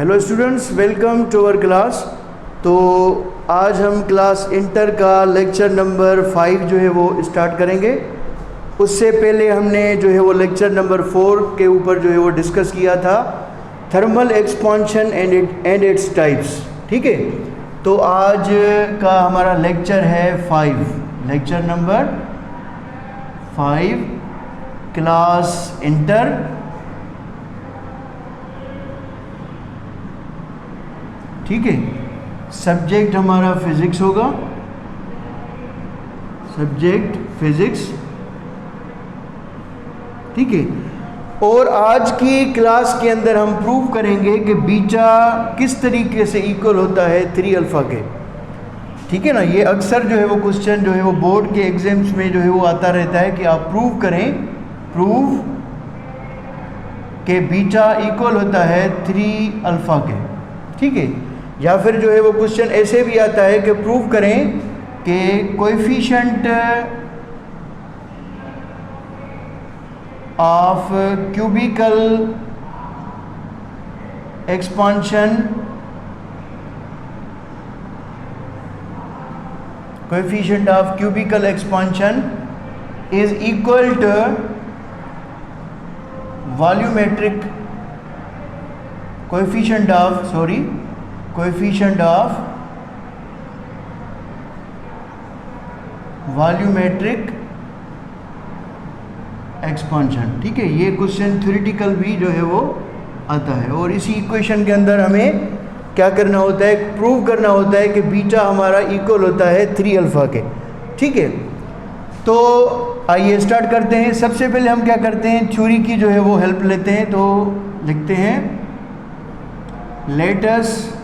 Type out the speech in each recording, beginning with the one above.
Hello students, welcome to our class. तो आज हम क्लास इंटर का लेक्चर नंबर 5 जो है वो स्टार्ट करेंगे। उससे पहले हमने जो है वो लेक्चर नंबर 4 के ऊपर जो है वो डिस्कस किया था, thermal expansion and its types. ठीक है, तो आज का हमारा लेक्चर है 5, लेक्चर नंबर 5 क्लास इंटर। ठीक है, सब्जेक्ट हमारा फिज़िक्स होगा, सब्जेक्ट फिज़िक्स। ठीक है, और आज की क्लास के अंदर हम प्रूव करेंगे कि बीटा किस तरीके से इक्वल होता है 3 अल्फ़ा के। ठीक है ना, ये अक्सर जो है वो क्वेश्चन जो है वो बोर्ड के एग्जाम्स में जो है वो आता रहता है कि आप प्रूव करें, प्रूव के बीटा इक्वल होता है 3 अल्फ़ा के। ठीक है, या फिर जो है वो क्वेश्चन ऐसे भी आता है कि प्रूव करें कि coefficient of cubical expansion, coefficient of cubical expansion is equal to volumetric coefficient of volumetric expansion. ठीक है, ये क्वेश्चन थ्योरेटिकल भी जो है वो आता है, और इसी इक्वेशन के अंदर हमें क्या करना होता है, प्रूव करना होता है कि बीटा हमारा इक्वल होता है 3 अल्फ़ा के। ठीक है, तो आइए स्टार्ट करते हैं। सबसे पहले हम क्या करते हैं, थ्योरी की जो है वो हेल्प लेते हैं। तो लिखते हैं, let us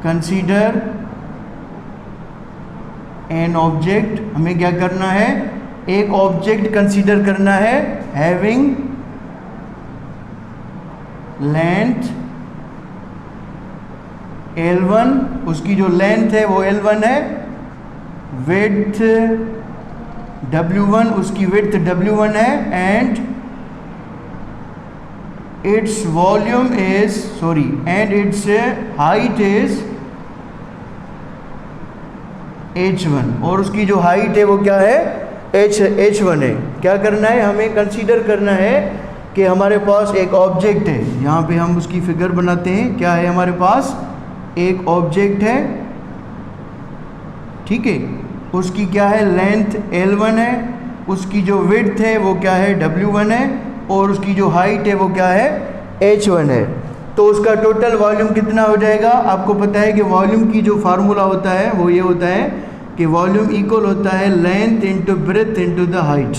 consider an object. हमें क्या करना है, एक ऑब्जेक्ट कंसीडर करना है हैविंग लेंथ L1, उसकी जो लेंथ है वो L1 है, विड्थ W1, उसकी विड्थ W1 है, and its volume is and it's height is H1, और उसकी जो हाइट है वो क्या है, H1 है। क्या करना है, हमें कंसीडर करना है कि हमारे पास एक ऑब्जेक्ट है। यहाँ पे हम उसकी फिगर बनाते हैं। क्या है, हमारे पास एक ऑब्जेक्ट है। ठीक है, उसकी क्या है, लेंथ L1 है, उसकी जो विड्थ है वो क्या है, W1 है, और उसकी जो हाइट है वो क्या है, H1 है। तो उसका टोटल वॉल्यूम कितना हो जाएगा। आपको पता है कि वॉल्यूम की जो फार्मूला होता है वो ये होता है कि वॉल्यूम इक्वल होता है length into breadth into the height.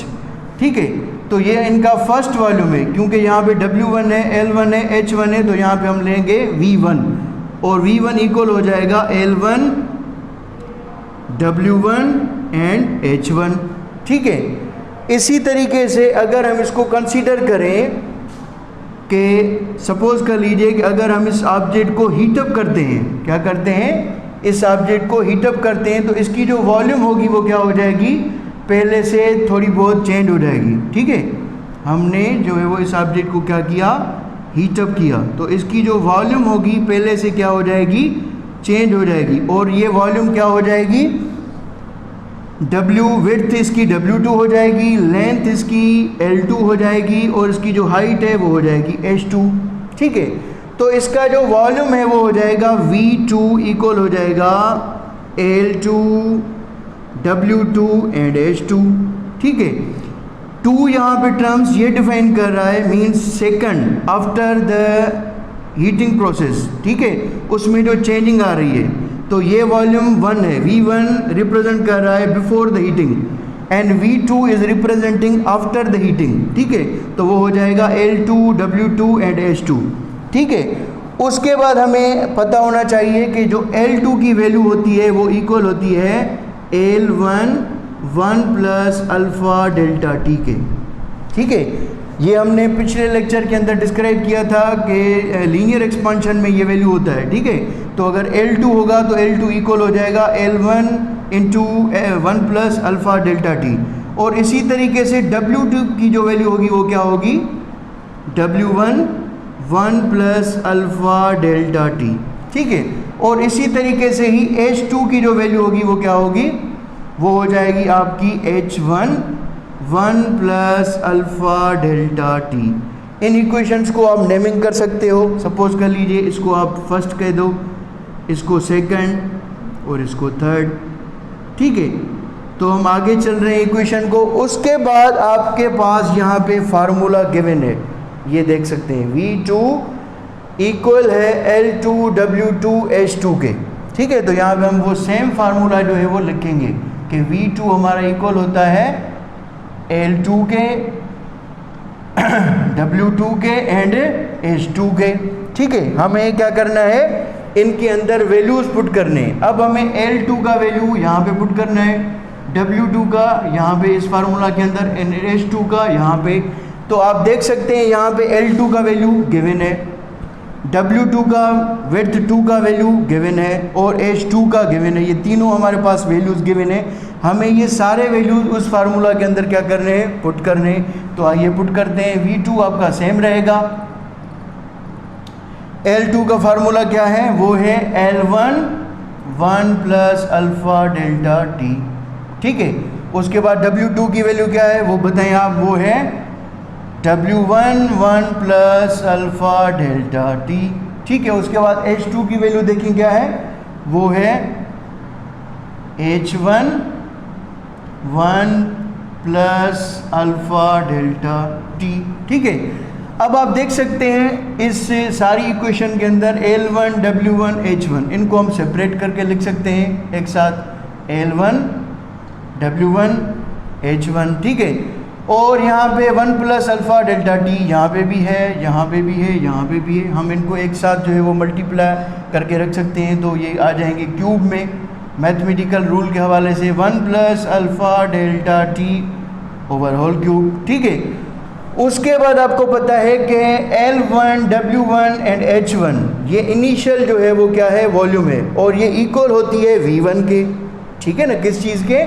ठीक है, तो ये इनका फर्स्ट वॉल्यूम है, क्योंकि यहाँ पे W1 है, L1 है, H1 है, तो यहाँ पे हम लेंगे V1, और V1 इक्वल हो जाएगा L1 W1 एंड H1। ठीक है, इसी तरीके से अगर हम इसको कंसीडर करें कि सपोज कर लीजिए कि अगर हम इस ऑब्जेक्ट को हीटअप करते हैं, क्या करते हैं, इस ऑब्जेक्ट को हीटअप करते हैं, तो इसकी जो वॉल्यूम होगी वो क्या हो जाएगी, पहले से थोड़ी बहुत चेंज हो जाएगी। ठीक है, हमने जो है वो इस ऑब्जेक्ट को क्या किया, हीटअप किया, तो इसकी जो वॉल्यूम होगी पहले से क्या हो जाएगी, चेंज हो जाएगी, और ये वॉल्यूम क्या हो जाएगी, W विड्थ इसकी W2 हो जाएगी, लेंथ इसकी L2 हो जाएगी, और इसकी जो हाइट है वो हो जाएगी H2। ठीक है, तो इसका जो वॉल्यूम है वो हो जाएगा V2 इक्वल हो जाएगा L2 W2 एंड H2। ठीक है, 2 यहाँ पे टर्म्स ये डिफाइन कर रहा है, means second after the heating process. ठीक है, उसमें जो चेंजिंग आ रही है, तो ये वॉल्यूम 1 है, V1 रिप्रेजेंट कर रहा है before the heating, and V2 is representing after the heating. ठीक है, तो वो हो जाएगा L2 W2 एंड H2। ठीक है, उसके बाद हमें पता होना चाहिए कि जो L2 की वैल्यू होती है वो इक्वल होती है L1 1 plus alpha delta T के। ठीक है, ये हमने पिछले लेक्चर के अंदर डिस्क्राइब किया था कि लीनियर एक्सपांशन में ये वैल्यू होता है। ठीक है, तो अगर L2 होगा तो L2 इक्वल हो जाएगा L1 into 1 plus alpha delta T, और इसी तरीके से W2 की जो वैल्यू होगी वो क्या होगी, W1 1 plus alpha delta T, ठीक है। और इसी तरीके से ही H2 की जो वैल्यू होगी वो क्या होगी, वो हो जाएगी आपकी H1 1 plus alpha delta T. इन इक्वेशंस को आप नेमिंग कर सकते हो। सपोज कर लीजिए इसको आप फर्स्ट कह दो, इसको सेकंड और इसको थर्ड, ठीक है। तो हम आगे चल रहे हैं इक्वेशन को। उसके बाद आपके पास यहाँ पे फार्मूला गिवन है, ये देख सकते हैं V2 इक्वल है L2W2H2 के, ठीक है। तो यहाँ पे हम वो सेम फार्मूला जो है वो लिखेंगे कि V2 हमारा इक्वल होता है L2 के W2 के एंड H2 के, ठीक है। हमें क्या करना है, इनके अंदर वैल्यूज पुट करने हैं। अब हमें L2 का वैल्यू यहाँ पे पुट करना है, W2 का यहाँ पे इस फार्मूला के अंदर, एंड H2 का यहाँ पे। तो आप देख सकते हैं यहाँ पे L2 का वैल्यू गिवन है, W2 का विड्थ 2 का वैल्यू गिवन है और H2 का गिवन है। ये तीनों हमारे पास वैल्यूज गिवन है। हमें ये सारे वैल्यूज उस फार्मूला के अंदर क्या करने हैं, पुट करने। तो आइए पुट करते हैं। V2 आपका सेम रहेगा, L2 का फार्मूला क्या है, वो है L1 1 plus alpha delta T, ठीक है। उसके बाद W2 की वैल्यू क्या है वो बताएं आप, वो है W1 1 plus alpha delta T, ठीक है। उसके बाद H2 की वैल्यू देखें क्या है, वो है H1 1 plus alpha delta T, ठीक है। अब आप देख सकते हैं इस सारी इक्वेशन के अंदर L1 W1 H1 इनको हम सेपरेट करके लिख सकते हैं एक साथ, L1 W1 H1, ठीक है। और यहाँ पे 1 प्लस अल्फ़ा डेल्टा टी यहाँ पे भी है, यहाँ पे भी है, यहाँ पे भी है। हम इनको एक साथ जो है वो मल्टीप्लाई करके रख सकते हैं, तो ये आ जाएंगे क्यूब में मैथमेटिकल रूल के हवाले से 1 plus alpha delta T over whole cube, ठीक है। उसके बाद आपको पता है कि L1 W1 एंड H1 ये इनिशियल जो है वो क्या है, वॉल्यूम है, और ये इक्वल होती है V1 के, ठीक है ना। किस चीज़ के,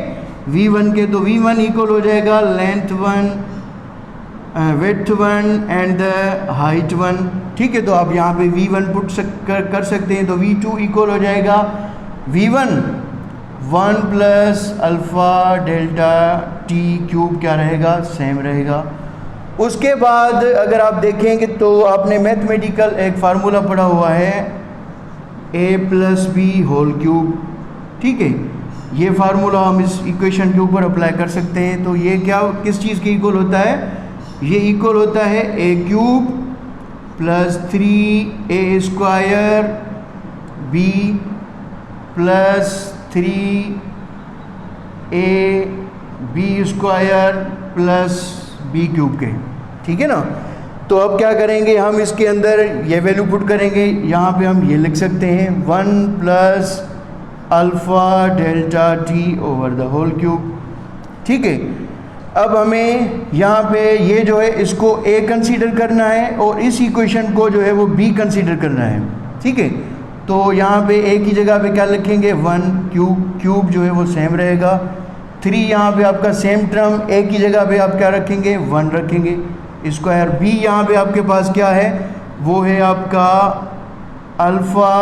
V1 के। तो V1 इक्वल हो जाएगा length 1 width 1 and the height 1, ठीक है। तो आप यहाँ पे V1 पुट कर सकते हैं। तो V2 इक्वल हो जाएगा V1 1 plus alpha delta T cube, क्या रहेगा, सेम रहेगा। उसके बाद अगर आप देखेंगे तो आपने मैथमेटिकल एक फार्मूला पढ़ा हुआ है A plus B whole cube, ठीक है। ये फार्मूला हम इस इक्वेशन के ऊपर अप्लाई कर सकते हैं। तो ये क्या, किस चीज़ के इक्वल होता है, ये इक्वल होता है A cube plus 3A square B plus 3A B square plus B cube के, ठीक है ना। तो अब क्या करेंगे, हम इसके अंदर ये वैल्यू पुट करेंगे। यहाँ पे हम ये लिख सकते हैं 1 plus alpha delta T over the whole cube, ठीक है। अब हमें यहाँ पे ये जो है इसको A कंसीडर करना है और इस इक्वेशन को जो है वो B कंसीडर करना है, ठीक है। तो यहाँ पे A की जगह पे क्या लिखेंगे, 1 क्यूब जो है वो सेम रहेगा। 3 यहाँ पे आपका सेम टर्म, A की जगह पे आप क्या रखेंगे, 1 रखेंगे। स्क्वायर B यहाँ पे आपके पास क्या है, वो है आपका अल्फ़ा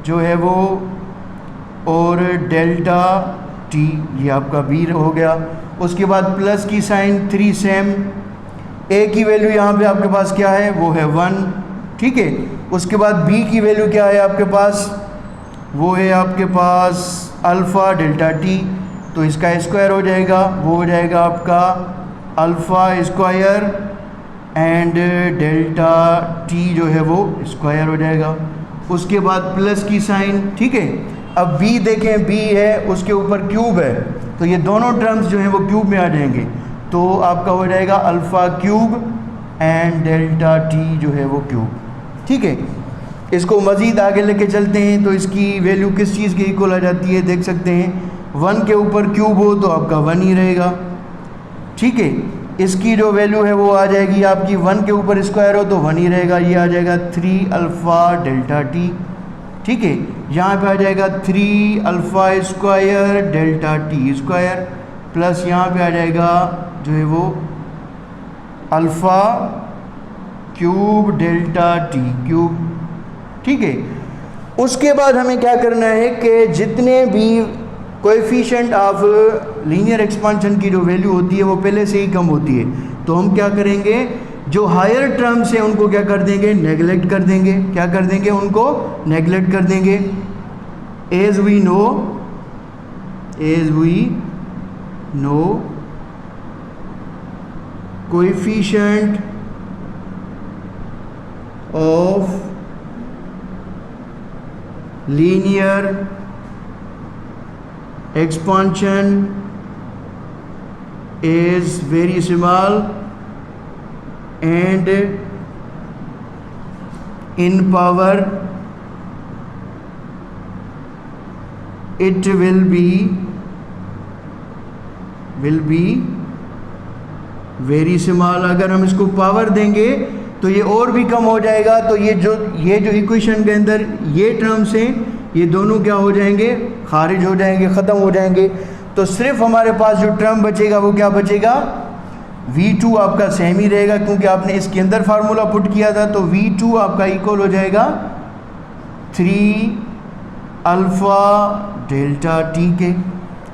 जो है वो और डेल्टा टी, ये आपका B हो गया। उसके बाद प्लस की साइन 3 सेम, A की वैल्यू यहाँ पे आपके पास क्या है, वो है 1, ठीक है। उसके बाद B की वैल्यू क्या है आपके पास, वो है आपके पास अल्फ़ा डेल्टा टी, तो इसका स्क्वायर हो जाएगा, वो हो जाएगा आपका alpha square and delta T जो है वो स्क्वायर हो जाएगा। उसके बाद प्लस की साइन, ठीक है। अब B देखें, B है उसके ऊपर क्यूब है, तो ये दोनों टर्म्स जो हैं वो क्यूब में आ जाएंगे। तो आपका हो जाएगा alpha cube and delta T जो है वो क्यूब, ठीक है। इसको मज़ीद आगे लेके चलते हैं तो इसकी वैल्यू किस चीज़ के इक्वल आ जाती है, देख सकते हैं 1 के ऊपर क्यूब हो तो आपका 1 ही रहेगा, ठीक है। इसकी जो वैल्यू है वो आ जाएगी आपकी 1 के ऊपर स्क्वायर हो तो 1 ही रहेगा, ये आ जाएगा 3 अल्फ़ा डेल्टा टी, ठीक है। यहाँ पे आ जाएगा 3 alpha square delta T square plus यहाँ पे आ जाएगा जो है वो alpha cube delta T cube, ठीक है। उसके बाद हमें क्या करना है कि जितने भी कोएफिशिएंट ऑफ लीनियर एक्सपांशन की जो वैल्यू होती है वो पहले से ही कम होती है, तो हम क्या करेंगे, जो हायर टर्म्स हैं उनको क्या कर देंगे, नेगलेक्ट कर देंगे। क्या कर देंगे, उनको नेगलेक्ट कर देंगे। As we know coefficient of linear expansion is very small and in power it will be very small। अगर हम इसको पावर देंगे तो ये और भी कम हो जाएगा। तो ये जो इक्वेशन के अंदर ये टर्म्स हैं ये दोनों क्या हो जाएंगे, खारिज हो जाएंगे, ख़त्म हो जाएंगे। तो सिर्फ हमारे पास जो टर्म बचेगा वो क्या बचेगा, V2 आपका सेम ही रहेगा क्योंकि आपने इसके अंदर फार्मूला पुट किया था। तो V2 आपका इक्वल हो जाएगा 3 अल्फ़ा डेल्टा टी के,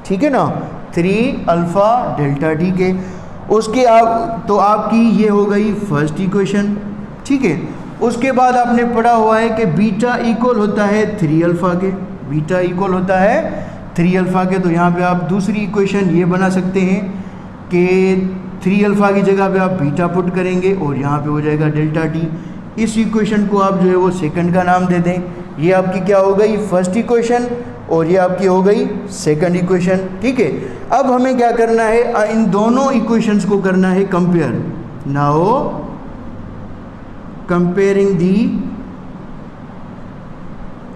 ठीक है ना, 3 अल्फ़ा डेल्टा टी के। उसके तो आपकी ये हो गई फर्स्ट इक्वेशन, ठीक है। उसके बाद आपने पढ़ा हुआ है कि बीटा इक्वल होता है 3 अल्फ़ा के, बीटा इक्वल होता है 3 अल्फ़ा के। तो यहाँ पे आप दूसरी इक्वेशन ये बना सकते हैं कि 3 अल्फ़ा की जगह पे आप बीटा पुट करेंगे और यहाँ पे हो जाएगा डेल्टा टी। इस इक्वेशन को आप जो है वो सेकंड का नाम दे दें। ये आपकी क्या हो गई, फर्स्ट इक्वेशन, और ये आपकी हो गई सेकंड इक्वेशन, ठीक है। अब हमें क्या करना है, इन दोनों इक्वेशंस को करना है compare. Now comparing the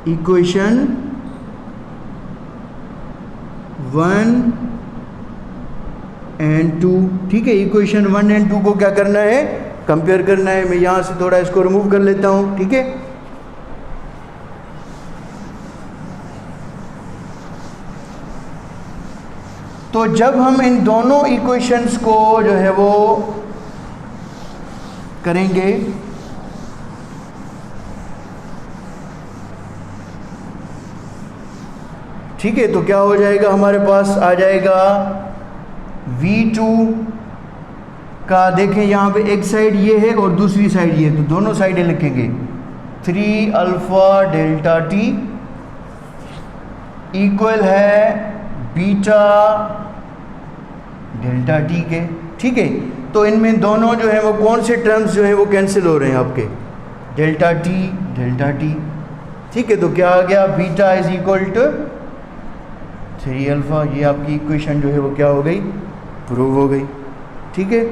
equation 1 and 2, ठीक है। इक्वेशन 1 and 2 को क्या करना है, कंपेयर करना है। मैं यहाँ से थोड़ा इसको रिमूव कर लेता हूँ, ठीक है। तो जब हम इन दोनों इक्वेशंस को जो है वो करेंगे, ठीक है, तो क्या हो जाएगा, हमारे पास आ जाएगा V2 का, देखें यहाँ पे एक साइड ये है और दूसरी साइड ये, तो दोनों साइडें लिखेंगे 3 अल्फ़ा डेल्टा टी इक्वल है बीटा डेल्टा टी के, ठीक है। तो इनमें दोनों जो है वो कौन से टर्म्स जो है वो कैंसिल हो रहे हैं आपके, डेल्टा टी, ठीक है। तो क्या आ गया, beta is equal to 3 alpha. ये आपकी इक्वेशन जो है वो क्या हो गई, प्रूव हो गई, ठीक है।